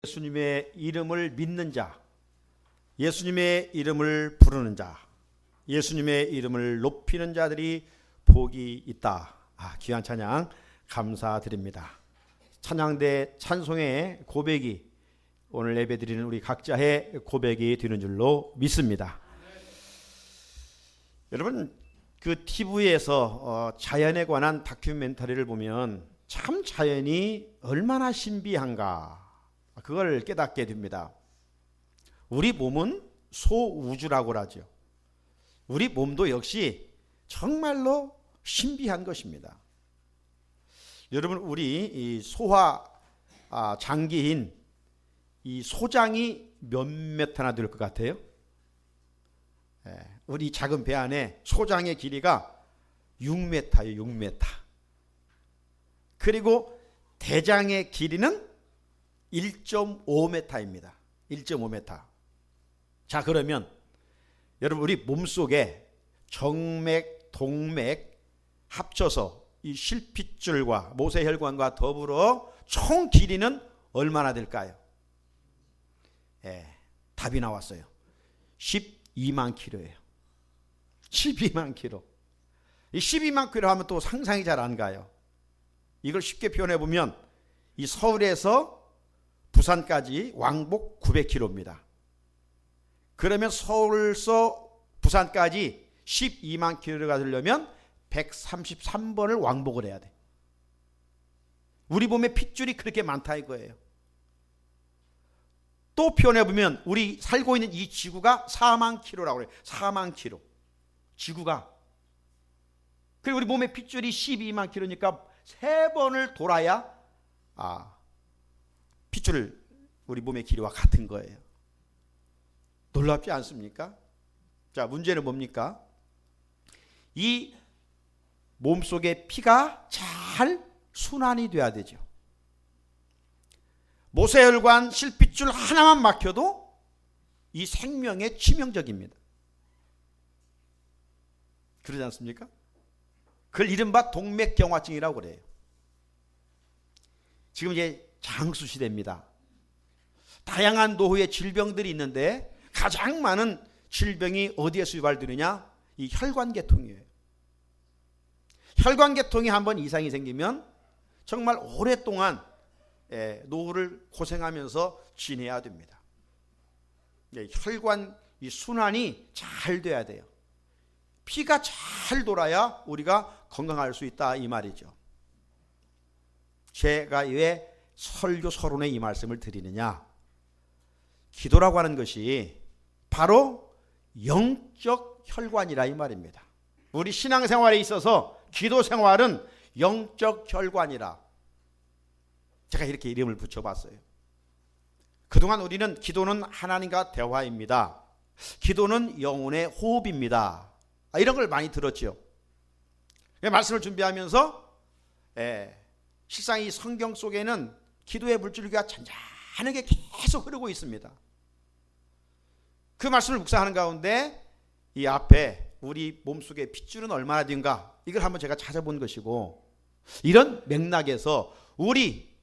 예수님의 이름을 믿는 자, 예수님의 이름을 부르는 자, 예수님의 이름을 높이는 자들이 복이 있다. 귀한 찬양 감사드립니다. 찬양대 찬송의 고백이 오늘 예배드리는 우리 각자의 고백이 되는 줄로 믿습니다. 여러분, 그 TV에서 자연에 관한 다큐멘터리를 보면 참 자연이 얼마나 신비한가 그걸 깨닫게 됩니다. 우리 몸은 소우주라고 하죠. 우리 몸도 역시 정말로 신비한 것입니다. 여러분, 우리 이 소화 장기인 이 소장이 몇 회나 될 것 같아요? 우리 작은 배 안에 소장의 길이가 6m예요. 6m. 그리고 대장의 길이는 1.5m입니다. 1.5m. 자, 그러면 여러분, 우리 몸속에 정맥, 동맥 합쳐서 이 실핏줄과 모세혈관과 더불어 총 길이는 얼마나 될까요? 답이 나왔어요. 12만 킬로예요. 12만 킬로. 이 12만 킬로 하면 또 상상이 잘 안 가요. 이걸 쉽게 표현해 보면 이 서울에서 부산까지 왕복 900km입니다. 그러면 서울서 부산까지 12만 킬로가 되려면 133번을 왕복을 해야 돼. 우리 몸에 핏줄이 그렇게 많다 이거예요. 또 표현해 보면 우리 살고 있는 이 지구가 4만 킬로라고 그래요. 4만 킬로. 지구가. 그리고 우리 몸에 핏줄이 12만 킬로니까 3번을 돌아야 핏줄 우리 몸의 길이와 같은 거예요. 놀랍지 않습니까? 자, 문제는 뭡니까? 이 몸속의 피가 잘 순환이 돼야 되죠. 모세혈관 실핏줄 하나만 막혀도 이 생명에 치명적입니다. 그러지 않습니까? 그걸 이른바 동맥경화증이라고 그래요. 지금 이제 장수 시대입니다. 다양한 노후의 질병들이 있는데 가장 많은 질병이 어디에서 유발되느냐? 이 혈관계통이에요. 혈관계통이 한번 이상이 생기면 정말 오랫동안 노후를 고생하면서 지내야 됩니다. 혈관 이 순환이 잘 돼야 돼요. 피가 잘 돌아야 우리가 건강할 수 있다 이 말이죠. 제가 왜 설교 서론에 이 말씀을 드리느냐? 기도라고 하는 것이 바로 영적 혈관이라 이 말입니다. 우리 신앙생활에 있어서 기도 생활은 영적 혈관이라 제가 이렇게 이름을 붙여봤어요. 그동안 우리는 기도는 하나님과 대화입니다. 기도는 영혼의 호흡입니다. 이런 걸 많이 들었죠. 말씀을 준비하면서 실상 이 성경 속에는 기도의 물줄기가 잔잔하게 계속 흐르고 있습니다. 그 말씀을 묵상하는 가운데 이 앞에 우리 몸속의 핏줄은 얼마나 된가 이걸 한번 제가 찾아본 것이고, 이런 맥락에서 우리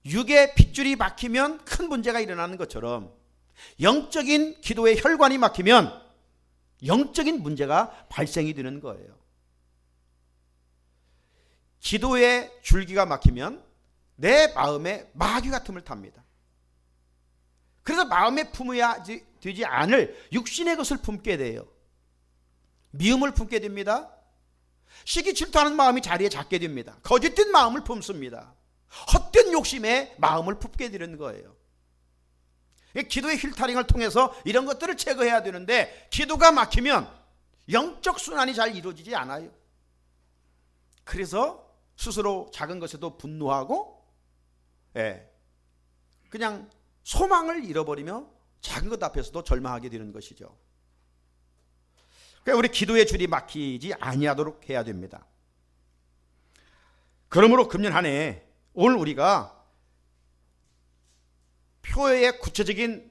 육의 핏줄이 막히면 큰 문제가 일어나는 것처럼 영적인 기도의 혈관이 막히면 영적인 문제가 발생이 되는 거예요. 기도의 줄기가 막히면 내 마음에 마귀가 틈을 탑니다. 그래서 마음에 품어야 되지 않을 육신의 것을 품게 돼요. 미움을 품게 됩니다. 시기 질투하는 마음이 자리에 잡게 됩니다. 거짓된 마음을 품습니다. 헛된 욕심에 마음을 품게 되는 거예요. 기도의 필터링을 통해서 이런 것들을 제거해야 되는데 기도가 막히면 영적 순환이 잘 이루어지지 않아요. 그래서 스스로 작은 것에도 분노하고 그냥 소망을 잃어버리며 작은 것 앞에서도 절망하게 되는 것이죠. 그러니까 우리 기도의 줄이 막히지 아니하도록 해야 됩니다. 그러므로 금년 한 해 오늘 우리가 표의 구체적인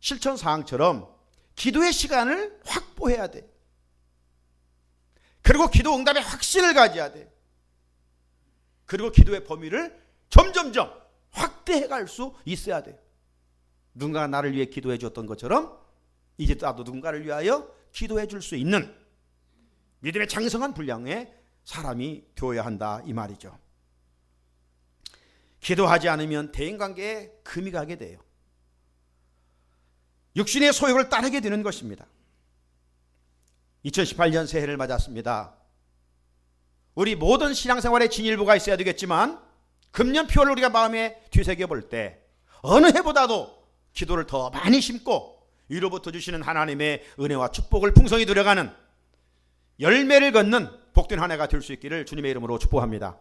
실천 사항처럼 기도의 시간을 확보해야 돼. 그리고 기도 응답의 확신을 가져야 돼. 그리고 기도의 범위를 점점점 확대해 갈 수 있어야 돼요. 누군가 나를 위해 기도해 줬던 것처럼 이제 나도 누군가를 위하여 기도해 줄 수 있는 믿음의 장성한 분량의 사람이 되어야 한다 이 말이죠. 기도하지 않으면 대인관계에 금이 가게 돼요. 육신의 소욕을 따르게 되는 것입니다. 2018년 새해를 맞았습니다. 우리 모든 신앙생활에 진일보가 있어야 되겠지만 금년표를 우리가 마음에 뒤새겨 볼 때 어느 해보다도 기도를 더 많이 심고 위로부터 주시는 하나님의 은혜와 축복을 풍성히 누려가는 열매를 걷는 복된 한 해가 될 수 있기를 주님의 이름으로 축복합니다.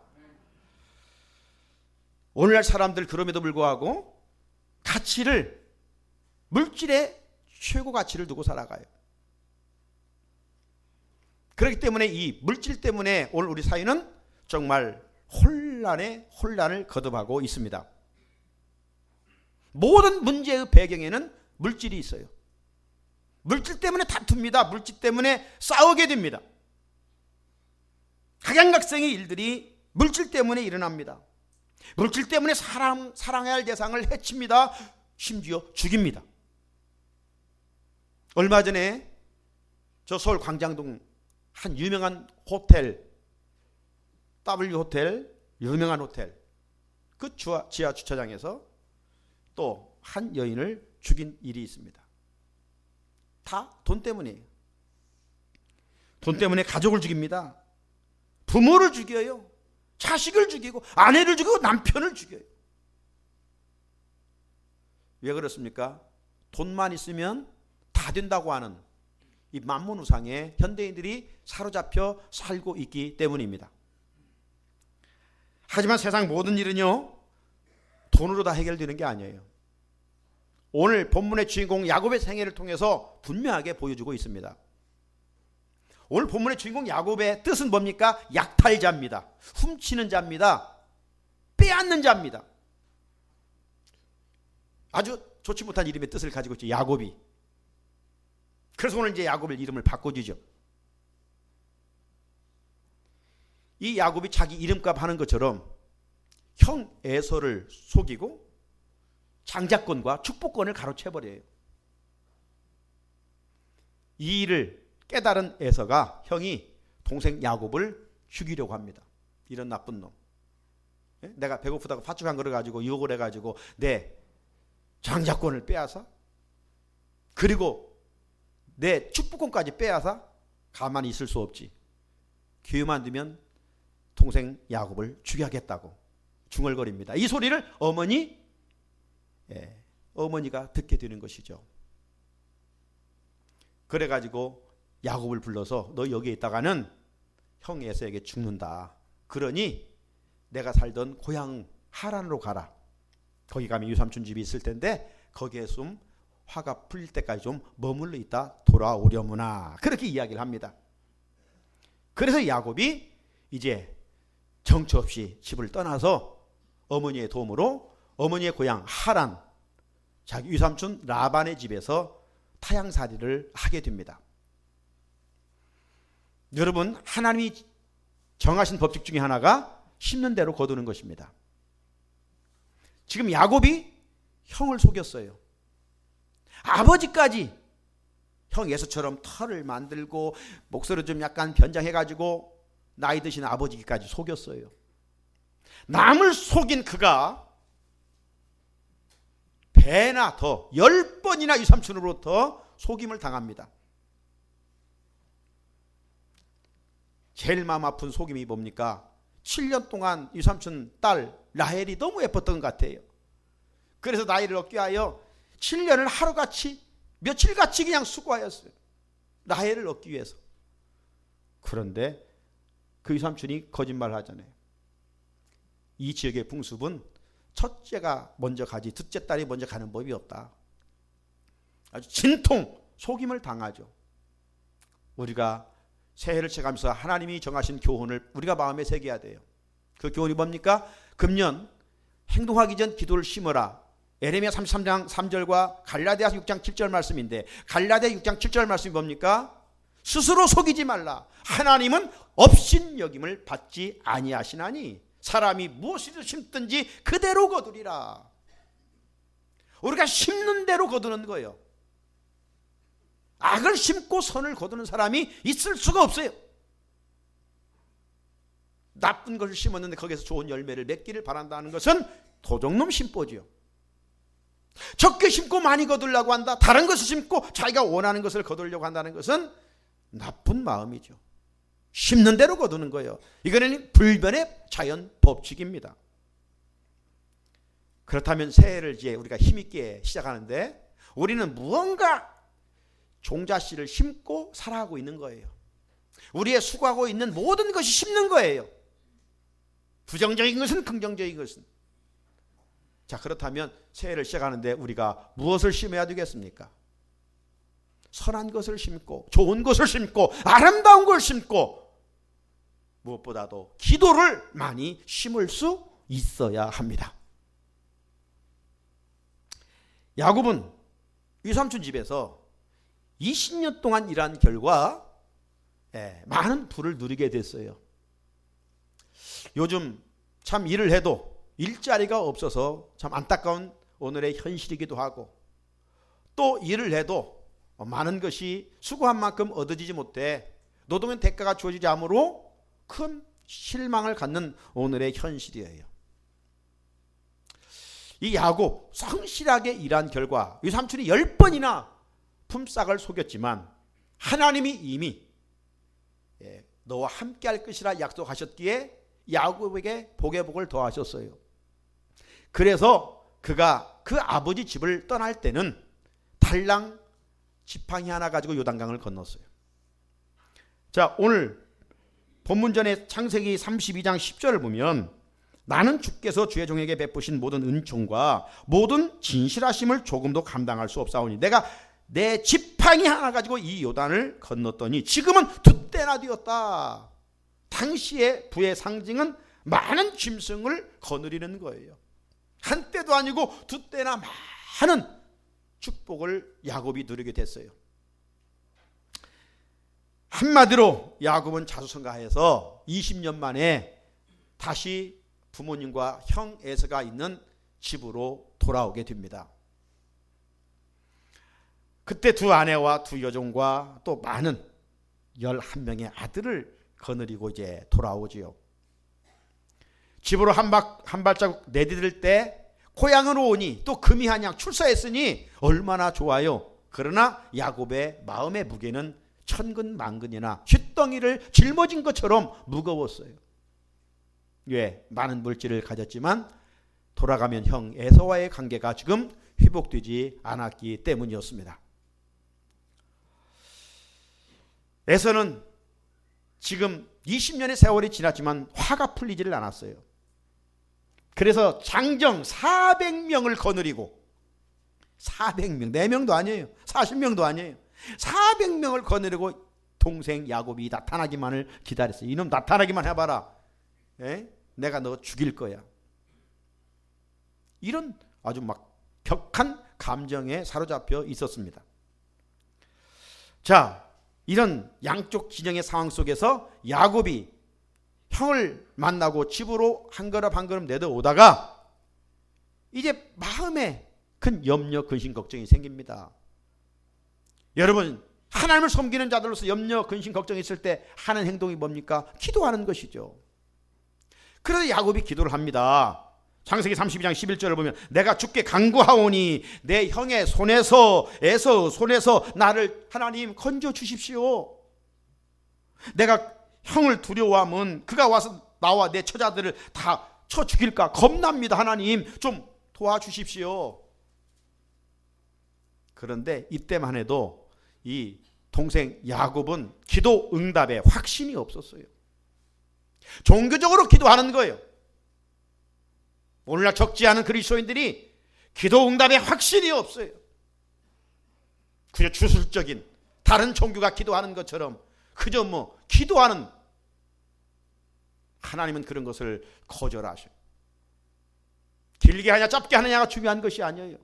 오늘날 사람들 그럼에도 불구하고 가치를 물질의 최고 가치를 두고 살아가요. 그렇기 때문에 이 물질 때문에 오늘 우리 사회는 정말 혼란을 거듭하고 있습니다. 모든 문제의 배경에는 물질이 있어요. 물질 때문에 다툽니다. 물질 때문에 싸우게 됩니다. 각양각색의 일들이 물질 때문에 일어납니다. 물질 때문에 사랑해야 할 대상을 해칩니다. 심지어 죽입니다. 얼마 전에 저 서울 광장동 한 유명한 호텔, W호텔, 유명한 호텔, 그 지하 주차장에서 또 한 여인을 죽인 일이 있습니다. 다 돈 때문이에요. 돈 때문에 가족을 죽입니다. 부모를 죽여요. 자식을 죽이고 아내를 죽이고 남편을 죽여요. 왜 그렇습니까? 돈만 있으면 다 된다고 하는 이 만문우상에 현대인들이 사로잡혀 살고 있기 때문입니다. 하지만 세상 모든 일은요, 돈으로 다 해결되는 게 아니에요. 오늘 본문의 주인공 야곱의 생애를 통해서 분명하게 보여주고 있습니다. 오늘 본문의 주인공 야곱의 뜻은 뭡니까? 약탈자입니다. 훔치는 자입니다. 빼앗는 자입니다. 아주 좋지 못한 이름의 뜻을 가지고 있죠. 야곱이. 그래서 오늘 이제 야곱을 이름을 바꿔주죠. 이 야곱이 자기 이름값 하는 것처럼 형 에서를 속이고 장자권과 축복권을 가로채버려요. 이 일을 깨달은 에서가 형이 동생 야곱을 죽이려고 합니다. 이런 나쁜 놈. 내가 배고프다고 팥죽 한 그릇 가지고 유혹을 해가지고 내 장자권을 빼앗아, 그리고 내 축복권까지 빼앗아 가만히 있을 수 없지. 기회만 되면 동생 야곱을 죽여야겠다고 중얼거립니다. 이 소리를 어머니가 듣게 되는 것이죠. 그래가지고 야곱을 불러서 너 여기에 있다가는 형 에서에게 죽는다. 그러니 내가 살던 고향 하란으로 가라. 거기 가면 유삼촌 집이 있을 텐데 거기에 좀 화가 풀릴 때까지 좀 머물러 있다 돌아오려무나. 그렇게 이야기를 합니다. 그래서 야곱이 이제 정처 없이 집을 떠나서 어머니의 도움으로 어머니의 고향 하란, 자기 유삼촌 라반의 집에서 타향살이를 하게 됩니다. 여러분, 하나님이 정하신 법칙 중에 하나가 심는 대로 거두는 것입니다. 지금 야곱이 형을 속였어요. 아버지까지 형 에서처럼 털을 만들고 목소리 좀 약간 변장해가지고 나이 드신 아버지까지 속였어요. 남을 속인 그가 배나 더 10번이나 유삼촌으로부터 속임을 당합니다. 제일 마음 아픈 속임이 뭡니까? 7년 동안 유삼촌 딸 라헬이 너무 예뻤던 것 같아요. 그래서 나이를 얻게 하여 7년을 하루같이 며칠같이 그냥 수고하였어요. 라헬을 얻기 위해서. 그런데 그 유삼촌이 거짓말을 하잖아요. 이 지역의 풍습은 첫째가 먼저 가지 둘째 딸이 먼저 가는 법이 없다. 아주 진통 속임을 당하죠. 우리가 새해를 채가면서 하나님이 정하신 교훈을 우리가 마음에 새겨야 돼요. 그 교훈이 뭡니까? 금년 행동하기 전 기도를 심어라. 에레미야 33장 3절과 갈라디아서 6장 7절 말씀인데, 갈라디아 6장 7절 말씀이 뭡니까? 스스로 속이지 말라. 하나님은 업신여김을 받지 아니하시나니 사람이 무엇을 심든지 그대로 거두리라. 우리가 심는 대로 거두는 거예요. 악을 심고 선을 거두는 사람이 있을 수가 없어요. 나쁜 것을 심었는데 거기서 좋은 열매를 맺기를 바란다는 것은 도적놈 심보지요. 적게 심고 많이 거두려고 한다. 다른 것을 심고 자기가 원하는 것을 거두려고 한다는 것은 나쁜 마음이죠. 심는 대로 거두는 거예요. 이거는 불변의 자연 법칙입니다. 그렇다면 새해를 이제 우리가 힘있게 시작하는데 우리는 무언가 종자씨를 심고 살아가고 있는 거예요. 우리의 수고하고 있는 모든 것이 심는 거예요. 부정적인 것은 긍정적인 것은. 자, 그렇다면 새해를 시작하는데 우리가 무엇을 심어야 되겠습니까? 선한 것을 심고 좋은 것을 심고 아름다운 걸 심고 무엇보다도 기도를 많이 심을 수 있어야 합니다. 야곱은 위삼촌 집에서 20년 동안 일한 결과 많은 부를 누리게 됐어요. 요즘 참 일을 해도 일자리가 없어서 참 안타까운 오늘의 현실이기도 하고, 또 일을 해도 많은 것이 수고한 만큼 얻어지지 못해 노동의 대가가 주어지지 않으므로 큰 실망을 갖는 오늘의 현실이에요. 이 야곱 성실하게 일한 결과 위삼촌이 10번이나 품삯을 속였지만 하나님이 이미 너와 함께 할 것이라 약속하셨기에 야곱에게 복의 복을 더하셨어요. 그래서 그가 그 아버지 집을 떠날 때는 달랑 지팡이 하나 가지고 요단강을 건넜어요. 자, 오늘 본문전의 창세기 32장 10절을 보면 나는 주께서 주의 종에게 베푸신 모든 은총과 모든 진실하심을 조금도 감당할 수 없사오니 내가 내 지팡이 하나 가지고 이 요단을 건넜더니 지금은 두 때나 되었다. 당시의 부의 상징은 많은 짐승을 거느리는 거예요. 한 때도 아니고 두 때나 많은 축복을 야곱이 누리게 됐어요. 한마디로 야곱은 자수성가해서 20년 만에 다시 부모님과 형 에서가 있는 집으로 돌아오게 됩니다. 그때 두 아내와 두 여종과 또 많은 11명의 아들을 거느리고 이제 돌아오지요. 집으로 한 발자국 내디딜 때 고향으로 오니 또 금이 한 양 출사했으니 얼마나 좋아요. 그러나 야곱의 마음의 무게는 천근만근이나 쇳덩이를 짊어진 것처럼 무거웠어요. 왜? 많은 물질을 가졌지만 돌아가면 형 에서와의 관계가 지금 회복되지 않았기 때문이었습니다. 에서는 지금 20년의 세월이 지났지만 화가 풀리지를 않았어요. 그래서 장정 400명을 거느리고 400명, 4명도 아니에요. 40명도 아니에요. 400명을 거느리고 동생 야곱이 나타나기만을 기다렸어요. 이놈 나타나기만 해봐라. 내가 너 죽일 거야. 이런 아주 막 격한 감정에 사로잡혀 있었습니다. 자, 이런 양쪽 진영의 상황 속에서 야곱이 형을 만나고 집으로 한 걸음 한 걸음 내려오다가 이제 마음에 큰 염려, 근심, 걱정이 생깁니다. 여러분, 하나님을 섬기는 자들로서 염려, 근심, 걱정이 있을 때 하는 행동이 뭡니까? 기도하는 것이죠. 그래서 야곱이 기도를 합니다. 창세기 32장 11절을 보면 내가 주께 간구하오니 내 형의 손에서 에서 손에서 나를 하나님 건져 주십시오. 내가 형을 두려워하면 그가 와서 나와 내 처자들을 다 쳐 죽일까 겁납니다. 하나님 좀 도와주십시오. 그런데 이때만 해도 이 동생 야곱은 기도 응답에 확신이 없었어요. 종교적으로 기도하는 거예요. 오늘날 적지 않은 그리스도인들이 기도 응답에 확신이 없어요. 그저 주술적인 다른 종교가 기도하는 것처럼 그저 기도하는, 하나님은 그런 것을 거절하셔요. 길게 하냐 짧게 하느냐가 중요한 것이 아니에요.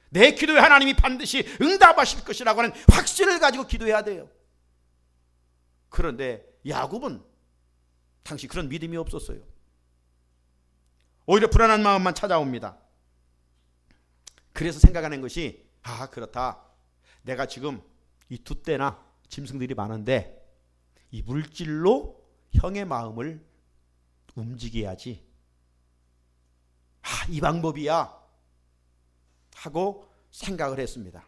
내 기도에 하나님이 반드시 응답하실 것이라고 하는 확신을 가지고 기도해야 돼요. 그런데 야곱은 당시 그런 믿음이 없었어요. 오히려 불안한 마음만 찾아옵니다. 그래서 생각하는 것이 그렇다. 내가 지금 이 두 떼나 짐승들이 많은데 이 물질로 형의 마음을 움직여야지. 이 방법이야 하고 생각을 했습니다.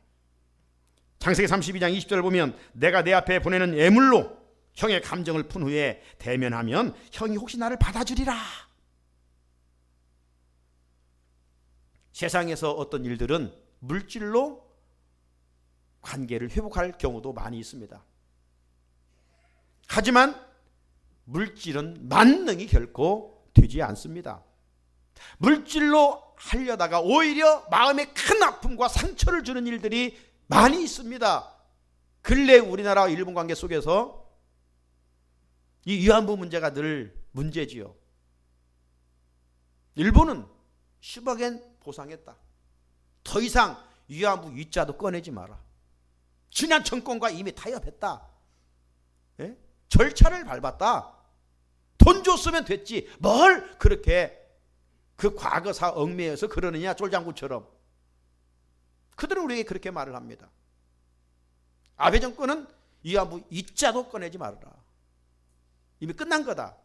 창세기 32장 20절을 보면 내가 내 앞에 보내는 예물로 형의 감정을 푼 후에 대면하면 형이 혹시 나를 받아주리라. 세상에서 어떤 일들은 물질로 관계를 회복할 경우도 많이 있습니다. 하지만 물질은 만능이 결코 되지 않습니다. 물질로 하려다가 오히려 마음에 큰 아픔과 상처를 주는 일들이 많이 있습니다. 근래 우리나라와 일본 관계 속에서 이 위안부 문제가 늘 문제지요. 일본은 10억엔 보상했다. 더 이상 위안부 위자도 꺼내지 마라. 지난 정권과 이미 타협했다. 예? 절차를 밟았다. 돈 줬으면 됐지. 뭘 그렇게 그 과거사 얽매여서 그러느냐, 쫄장구처럼. 그들은 우리에게 그렇게 말을 합니다. 아베 정권은 위안부 위자도 꺼내지 말아라. 이미 끝난 거다.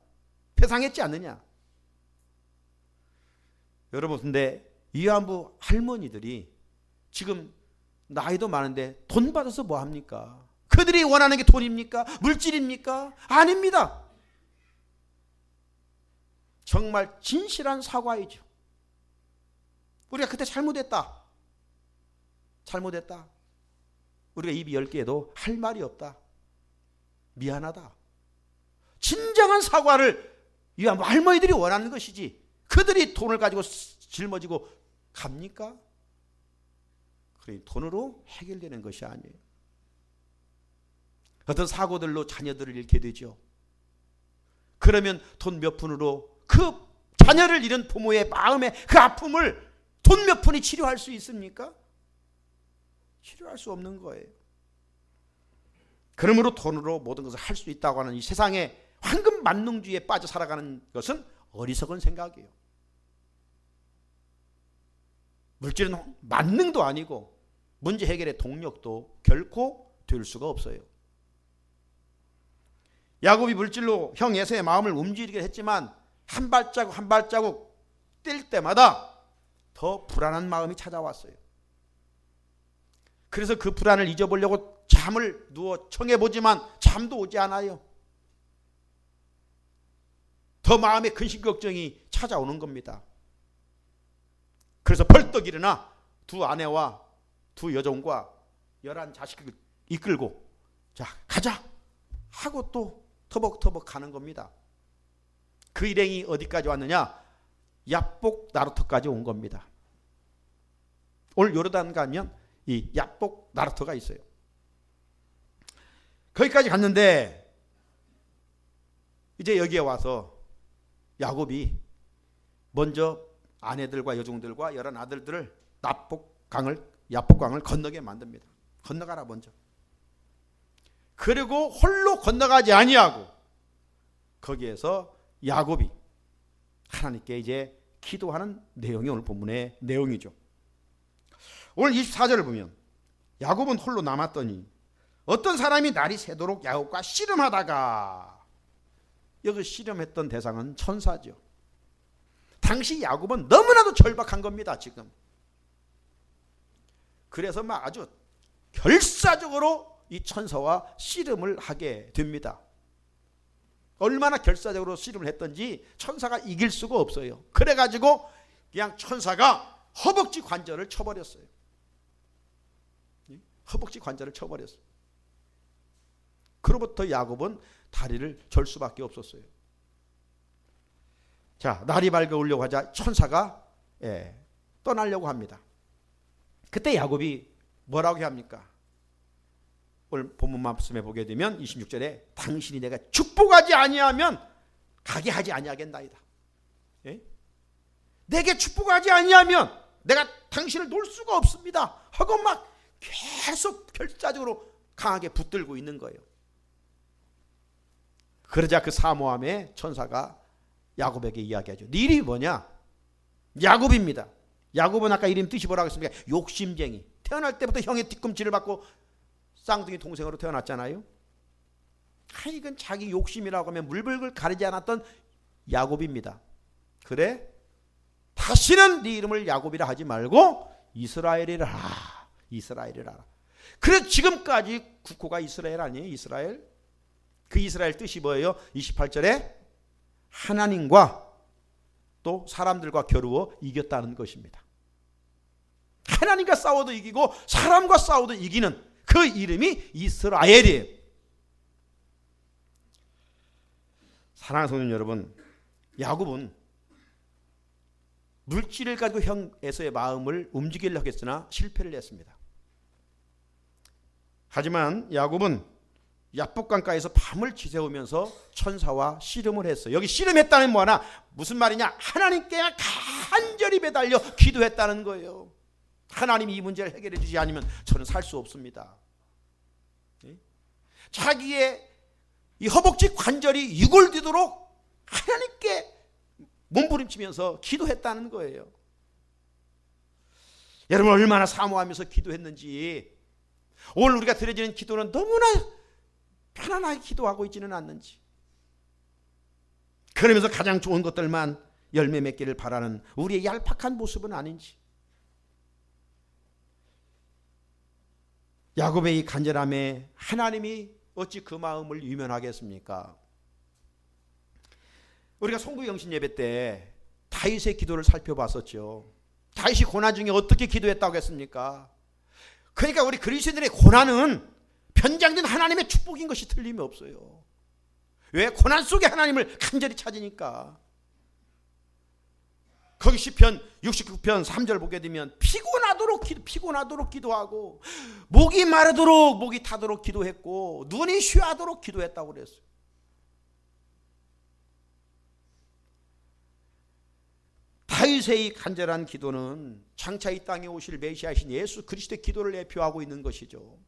패상했지 않느냐. 여러분, 근데 위안부 할머니들이 지금 나이도 많은데 돈 받아서 뭐 합니까? 그들이 원하는 게 돈입니까? 물질입니까? 아닙니다. 정말 진실한 사과이죠. 우리가 그때 잘못했다. 우리가 입이 10개도 할 말이 없다. 미안하다. 진정한 사과를 위안부 할머니들이 원하는 것이지, 그들이 돈을 가지고 짊어지고 갑니까? 그러니 돈으로 해결되는 것이 아니에요. 어떤 사고들로 자녀들을 잃게 되죠. 그러면 돈 몇 푼으로 그 자녀를 잃은 부모의 마음의 그 아픔을 돈 몇 푼이 치료할 수 있습니까? 치료할 수 없는 거예요. 그러므로 돈으로 모든 것을 할 수 있다고 하는 이 세상의 황금 만능주의에 빠져 살아가는 것은 어리석은 생각이에요. 물질은 만능도 아니고 문제 해결의 동력도 결코 될 수가 없어요. 야곱이 물질로 형 에서의 마음을 움직이게 했지만 한 발자국 한 발자국 뛸 때마다 더 불안한 마음이 찾아왔어요. 그래서 그 불안을 잊어보려고 잠을 누워 청해보지만 잠도 오지 않아요. 더 마음에 근심 걱정이 찾아오는 겁니다. 그래서 벌떡 일어나 두 아내와 두 여종과 11 자식을 이끌고 자 가자 하고 또 터벅터벅 가는 겁니다. 그 일행이 어디까지 왔느냐? 야복 나루터까지 온 겁니다. 오늘 요르단 가면 이 야복 나루터가 있어요. 거기까지 갔는데 이제 여기에 와서 야곱이 먼저 아내들과 여종들과 11 아들들을 야복강을 건너게 만듭니다. 건너가라 먼저. 그리고 홀로 건너가지 아니하고 거기에서 야곱이 하나님께 이제 기도하는 내용이 오늘 본문의 내용이죠. 오늘 24절을 보면 야곱은 홀로 남았더니 어떤 사람이 날이 새도록 야곱과 씨름하다가, 여기 씨름했던 대상은 천사죠. 당시 야곱은 너무나도 절박한 겁니다. 지금. 그래서 막 아주 결사적으로 이 천사와 씨름을 하게 됩니다. 얼마나 결사적으로 씨름을 했던지 천사가 이길 수가 없어요. 그래가지고 그냥 천사가 허벅지 관절을 쳐버렸어요. 허벅지 관절을 쳐버렸어요. 그로부터 야곱은 다리를 절 수밖에 없었어요. 자, 날이 밝아오려고 하자 천사가 떠나려고 합니다. 그때 야곱이 뭐라고 합니까? 오늘 본문 말씀에 보게 되면 26절에 당신이 내가 축복하지 아니하면 가게 하지 아니하겠나이다. 예? 내게 축복하지 아니하면 내가 당신을 놓을 수가 없습니다 하고 막 계속 결사적으로 강하게 붙들고 있는 거예요. 그러자 그 사모함의 천사가 야곱에게 이야기하죠. 네 이름이 뭐냐? 야곱입니다. 야곱은 아까 이름 뜻이 뭐라고 했습니까? 욕심쟁이. 태어날 때부터 형의 뒤꿈치를 받고 쌍둥이 동생으로 태어났잖아요. 이건 자기 욕심이라고 하면 물불을 가리지 않았던 야곱입니다. 그래? 다시는 네 이름을 야곱이라 하지 말고 이스라엘이라 하라. 이스라엘이라 하라. 그래서 지금까지 국호가 이스라엘 아니에요? 이스라엘. 그 이스라엘 뜻이 뭐예요? 28절에 하나님과 또 사람들과 겨루어 이겼다는 것입니다. 하나님과 싸워도 이기고 사람과 싸워도 이기는 그 이름이 이스라엘이에요. 사랑하는 성도 여러분, 야곱은 물질을 가지고 형 에서의 마음을 움직이려고 했으나 실패를 했습니다. 하지만 야곱은 야복강가에서 밤을 지새우면서 천사와 씨름을 했어요. 여기 씨름했다는 뭐하나? 무슨 말이냐? 하나님께 간절히 매달려 기도했다는 거예요. 하나님이 이 문제를 해결해 주지 않으면 저는 살 수 없습니다. 자기의 이 허벅지 관절이 유골되도록 하나님께 몸부림치면서 기도했다는 거예요. 여러분 얼마나 사모하면서 기도했는지, 오늘 우리가 드려지는 기도는 너무나 편안하게 기도하고 있지는 않는지, 그러면서 가장 좋은 것들만 열매 맺기를 바라는 우리의 얄팍한 모습은 아닌지, 야곱의 이 간절함에 하나님이 어찌 그 마음을 유면하겠습니까? 우리가 송구영신 예배 때 다윗의 기도를 살펴봤었죠. 다윗이 고난 중에 어떻게 기도했다고 했습니까? 그러니까 우리 그리스도인들의 고난은 변장된 하나님의 축복인 것이 틀림이 없어요. 왜? 고난 속에 하나님을 간절히 찾으니까. 거기 시편 69편 3절 보게 되면 피곤하도록 기도하고 목이 마르도록 목이 타도록 기도했고 눈이 쉬하도록 기도했다고 그랬어요. 다윗의 이 간절한 기도는 장차 이 땅에 오실 메시아이신 예수 그리스도의 기도를 대표하고 있는 것이죠.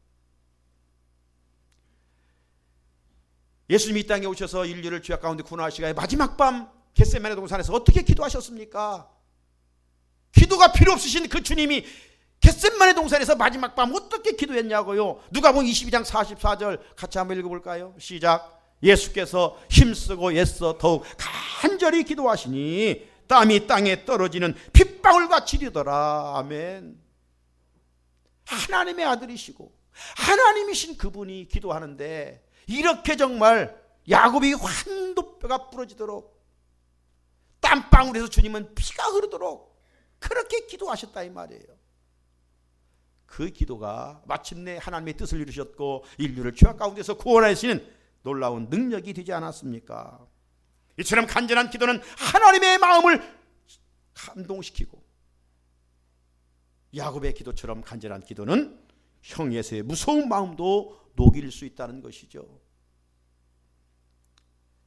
예수님이 이 땅에 오셔서 인류를 죄악 가운데 구원하시고 마지막 밤 겟세마네 동산에서 어떻게 기도하셨습니까? 기도가 필요 없으신 그 주님이 겟세마네 동산에서 마지막 밤 어떻게 기도했냐고요? 누가복음 22장 44절 같이 한번 읽어볼까요? 시작. 예수께서 힘쓰고 애써 더욱 간절히 기도하시니 땀이 땅에 떨어지는 핏방울같이 되더라. 아멘. 하나님의 아들이시고 하나님이신 그분이 기도하는데 이렇게 정말 야곱이 환도뼈가 부러지도록 땀방울에서 주님은 피가 흐르도록 그렇게 기도하셨다 이 말이에요. 그 기도가 마침내 하나님의 뜻을 이루셨고 인류를 죄악 가운데서 구원하시는 놀라운 능력이 되지 않았습니까? 이처럼 간절한 기도는 하나님의 마음을 감동시키고 야곱의 기도처럼 간절한 기도는 형 에서의 무서운 마음도 녹일 수 있다는 것이죠.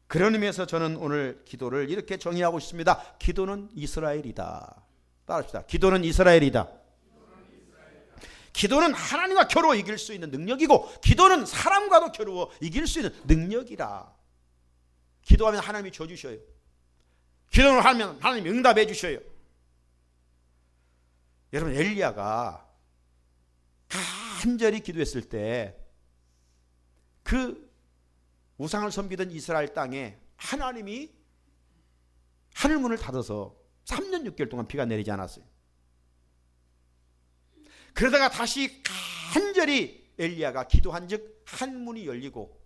그런 의미에서 저는 오늘 기도를 이렇게 정의하고 싶습니다. 기도는 이스라엘이다. 따라합시다. 기도는 이스라엘이다. 기도는 하나님과 겨루어 이길 수 있는 능력이고 기도는 사람과도 겨루어 이길 수 있는 능력이라. 기도하면 하나님이 줘주셔요. 기도를 하면 하나님이 응답해 주셔요. 여러분 엘리야가 간절히 기도했을 때 그 우상을 섬기던 이스라엘 땅에 하나님이 하늘문을 닫아서 3년 6개월 동안 비가 내리지 않았어요. 그러다가 다시 간절히 엘리야가 기도한즉 한문이 열리고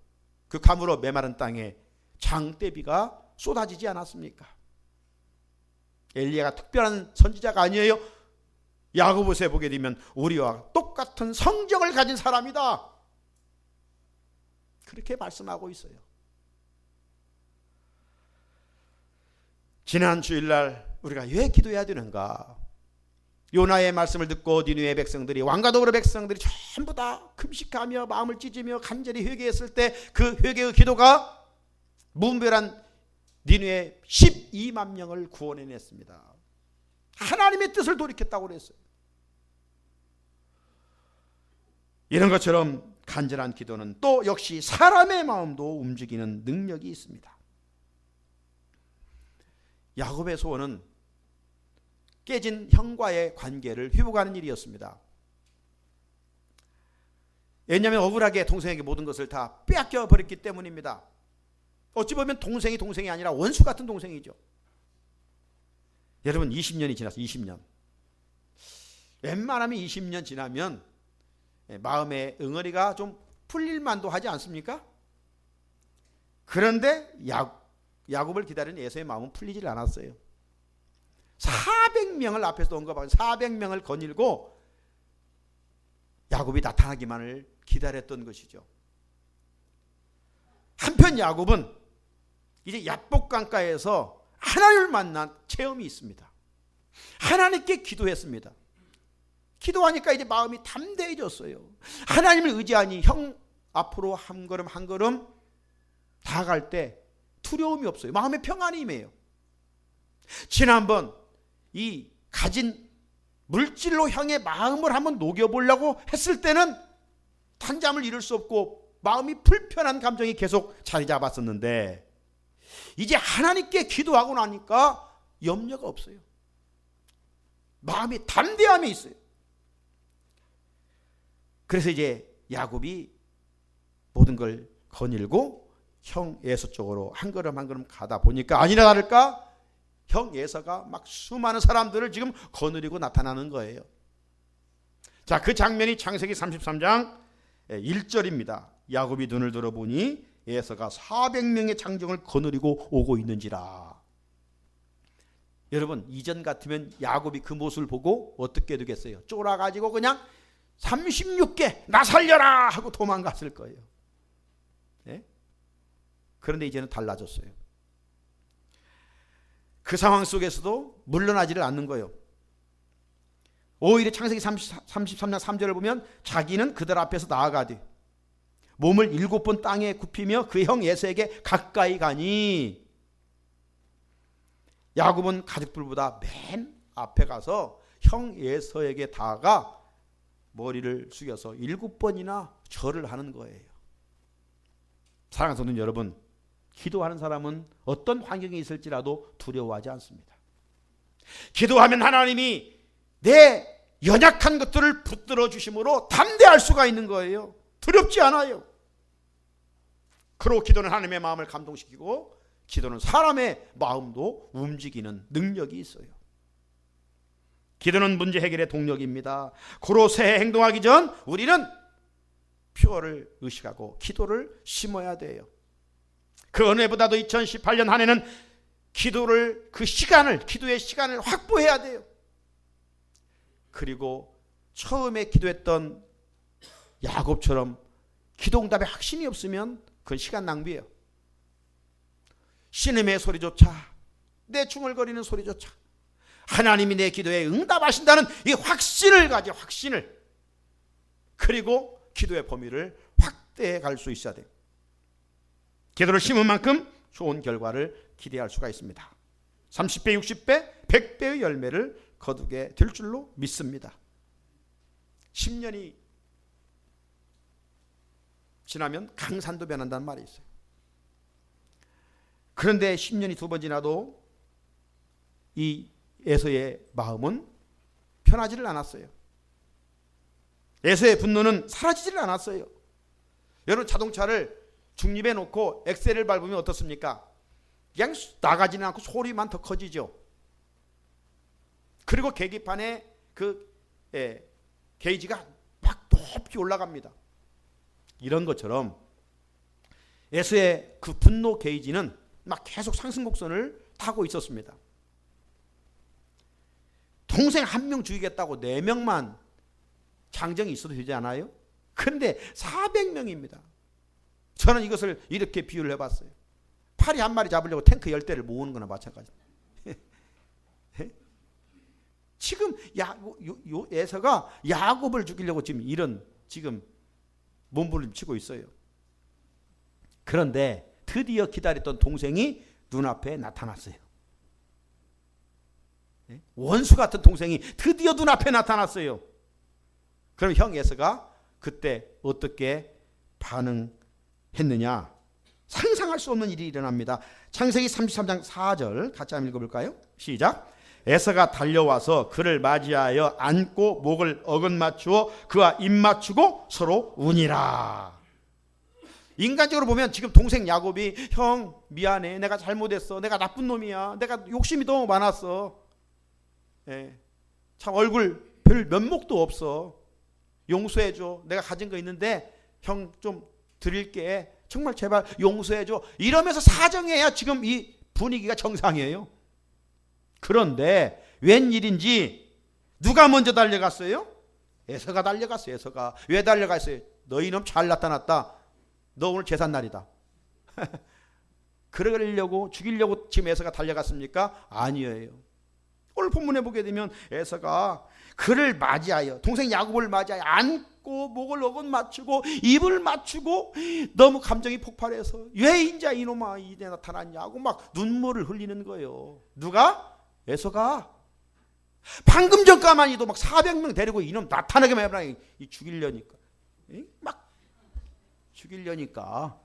그 가물어 메마른 땅에 장대비가 쏟아지지 않았습니까? 엘리야가 특별한 선지자가 아니에요. 야고보서에 보게 되면 우리와 똑같은 성정을 가진 사람이다. 그렇게 말씀하고 있어요. 지난 주일날 우리가 왜 기도해야 되는가? 요나의 말씀을 듣고 니느웨 백성들이 왕과 더불어 백성들이 전부 다 금식하며 마음을 찢으며 간절히 회개했을 때 그 회개의 기도가 무분별한 니느웨 12만 명을 구원해냈습니다. 하나님의 뜻을 돌이켰다고 그랬어요. 이런 것처럼 간절한 기도는 또 역시 사람의 마음도 움직이는 능력이 있습니다. 야곱의 소원은 깨진 형과의 관계를 회복하는 일이었습니다. 왜냐하면 억울하게 동생에게 모든 것을 다 빼앗겨 버렸기 때문입니다. 어찌 보면 동생이 아니라 원수 같은 동생이죠. 여러분 20년이 지났어요. 20년. 웬만하면 20년 지나면 마음의 응어리가 좀 풀릴 만도 하지 않습니까? 그런데 야곱을 기다리는 에서의 마음은 풀리질 않았어요. 400명을 앞에서 언급하고 400명을 거닐고 야곱이 나타나기만을 기다렸던 것이죠. 한편 야곱은 이제 야복강가에서 하나님을 만난 체험이 있습니다. 하나님께 기도했습니다. 기도하니까 이제 마음이 담대해졌어요. 하나님을 의지하니 형 앞으로 한 걸음 한 걸음 다가갈 때 두려움이 없어요. 마음의 평안이 임해요. 지난번 이 가진 물질로 형의 마음을 한번 녹여보려고 했을 때는 단잠을 이룰 수 없고 마음이 불편한 감정이 계속 자리 잡았었는데 이제 하나님께 기도하고 나니까 염려가 없어요. 마음이 담대함이 있어요. 그래서 이제 야곱이 모든 걸 거닐고 형 에서 쪽으로 한 걸음 한 걸음 가다 보니까 아니나 다를까 형 에서가 막 수많은 사람들을 지금 거느리고 나타나는 거예요. 자, 그 장면이 창세기 33장 1절입니다. 야곱이 눈을 들어보니 에서가 400명의 장정을 거느리고 오고 있는지라. 여러분 이전 같으면 야곱이 그 모습을 보고 어떻게 되겠어요? 쫄아가지고 그냥 36개 나 살려라 하고 도망갔을 거예요. 네? 그런데 이제는 달라졌어요. 그 상황 속에서도 물러나지를 않는 거예요. 오히려 창세기 33장 3절을 보면 자기는 그들 앞에서 나아가되 몸을 7번 땅에 굽히며 그 형 에서에게 가까이 가니 야곱은 가족들보다 맨 앞에 가서 형 에서에게 다가가 머리를 숙여서 7번이나 절을 하는 거예요. 사랑하는 성도 여러분, 기도하는 사람은 어떤 환경에 있을지라도 두려워하지 않습니다. 기도하면 하나님이 내 연약한 것들을 붙들어 주심으로 담대할 수가 있는 거예요. 두렵지 않아요. 그리고 기도는 하나님의 마음을 감동시키고 기도는 사람의 마음도 움직이는 능력이 있어요. 기도는 문제 해결의 동력입니다. 고로 새해 행동하기 전 우리는 표어를 의식하고 기도를 심어야 돼요. 그 어느 해보다도 2018년 한 해는 기도를 기도의 시간을 확보해야 돼요. 그리고 처음에 기도했던 야곱처럼 기도응답에 확신이 없으면 그건 시간 낭비예요. 신음의 소리조차, 내 중얼거리는 소리조차 하나님이 내 기도에 응답하신다는 이 확신을 가져, 확신을. 그리고 기도의 범위를 확대해 갈 수 있어야 돼요. 기도를 심은 만큼 좋은 결과를 기대할 수가 있습니다. 30배, 60배, 100배의 열매를 거두게 될 줄로 믿습니다. 10년이 지나면 강산도 변한다는 말이 있어요. 그런데 10년이 두 번 지나도 이 에서의 마음은 편하지를 않았어요. 에서의 분노는 사라지지를 않았어요. 여러분 자동차를 중립에 놓고 엑셀을 밟으면 어떻습니까? 그냥 나가지는 않고 소리만 더 커지죠. 그리고 계기판에 그 게이지가 막 높이 올라갑니다. 이런 것처럼 에서의 그 분노 게이지는 막 계속 상승 곡선을 타고 있었습니다. 동생 한 명 죽이겠다고 4명만 장정이 있어도 되지 않아요? 그런데 400명입니다. 저는 이것을 이렇게 비유를 해봤어요. 파리 한 마리 잡으려고 탱크 10대를 모으는 거나 마찬가지입니다. 지금 에서가 야곱을 죽이려고 지금 몸부림치고 있어요. 그런데 드디어 기다렸던 동생이 눈앞에 나타났어요. 원수 같은 동생이 드디어 눈앞에 나타났어요. 그럼 형 에서가 그때 어떻게 반응했느냐? 상상할 수 없는 일이 일어납니다. 창세기 33장 4절 같이 한번 읽어볼까요? 시작. 에서가 달려와서 그를 맞이하여 안고 목을 어긋맞추어 그와 입 맞추고 서로 우니라. 인간적으로 보면 지금 동생 야곱이 형 미안해, 내가 잘못했어, 내가 나쁜 놈이야, 내가 욕심이 너무 많았어, 참 얼굴 별 면목도 없어, 용서해줘, 내가 가진 거 있는데 형 좀 드릴게, 정말 제발 용서해줘, 이러면서 사정해야 지금 이 분위기가 정상이에요. 그런데 웬일인지 누가 먼저 달려갔어요? 에서가 달려갔어요. 에서가. 왜 달려갔어요? 너 이놈 잘 나타났다, 너 오늘 제삿날이다. 그러려고, 죽이려고 지금 에서가 달려갔습니까? 아니에요. 오늘 본문에 보게 되면 에서가 그를 맞이하여, 동생 야곱을 맞이하여 안고 목을 어긋맞추고 입을 맞추고 너무 감정이 폭발해서 왜 인자 이놈아 이제 나타났냐고 막 눈물을 흘리는 거예요. 누가? 에서가. 방금 전까만 해도 막 400명 데리고 이놈 나타나게만 해봐라, 죽이려니까. 막 죽이려니까.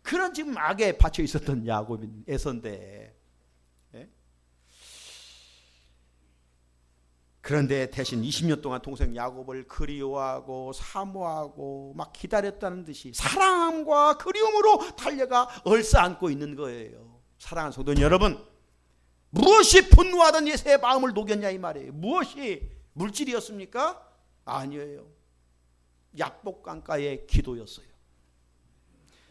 그런 지금 악에 받쳐 있었던 야곱인 에서인데, 그런데 대신 20년 동안 동생 야곱을 그리워하고 사모하고 막 기다렸다는 듯이 사랑함과 그리움으로 달려가 얼싸안고 있는 거예요. 사랑하는 성도 여러분, 무엇이 분노하던 에서의 마음을 녹였냐 이 말이에요. 무엇이? 물질이었습니까? 아니에요. 약복강가의 기도였어요.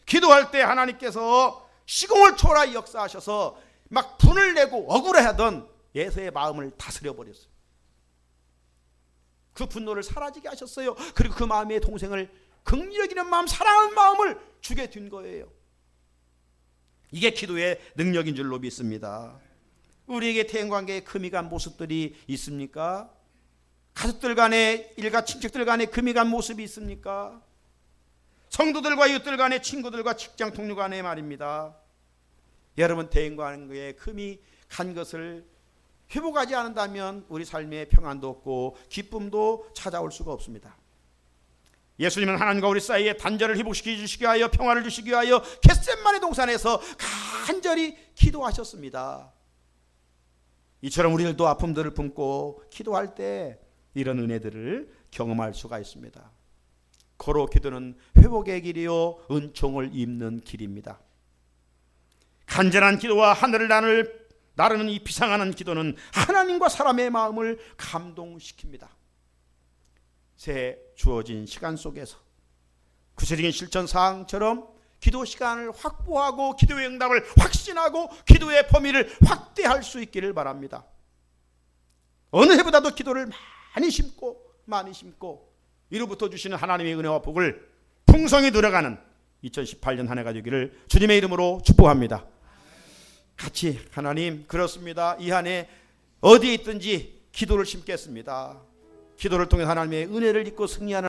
기도할 때 하나님께서 시공을 초월하여 역사하셔서 막 분을 내고 억울해하던 에서의 마음을 다스려 버렸어요. 그 분노를 사라지게 하셨어요. 그리고 그 마음에 동생을 긍휼히 여기는 마음, 사랑하는 마음을 주게 된 거예요. 이게 기도의 능력인 줄로 믿습니다. 우리에게 대인관계에 금이 간 모습들이 있습니까? 가족들 간에, 일가 친척들 간에 금이 간 모습이 있습니까? 성도들과 이웃들 간에, 친구들과 직장 동료 간에 말입니다. 여러분, 대인관계에 금이 간 것을 회복하지 않는다면 우리 삶에 평안도 없고 기쁨도 찾아올 수가 없습니다. 예수님은 하나님과 우리 사이에 단절을 회복시켜 주시기 위하여, 평화를 주시기 위하여 겟세마네 동산에서 간절히 기도하셨습니다. 이처럼 우리들도 아픔들을 품고 기도할 때 이런 은혜들을 경험할 수가 있습니다. 고로 기도는 회복의 길이요 은총을 입는 길입니다. 간절한 기도와 하늘을 나르는 이 비상하는 기도는 하나님과 사람의 마음을 감동시킵니다. 새 주어진 시간 속에서 구체적인 실천 사항처럼 기도 시간을 확보하고 기도의 응답을 확신하고 기도의 범위를 확대할 수 있기를 바랍니다. 어느 해보다도 기도를 많이 심고 이로부터 주시는 하나님의 은혜와 복을 풍성히 누려가는 2018년 한 해가 되기를 주님의 이름으로 축복합니다. 같이 하나님, 그렇습니다. 이 한 해 어디에 있든지 기도를 심겠습니다. 기도를 통해 하나님의 은혜를 입고 승리하는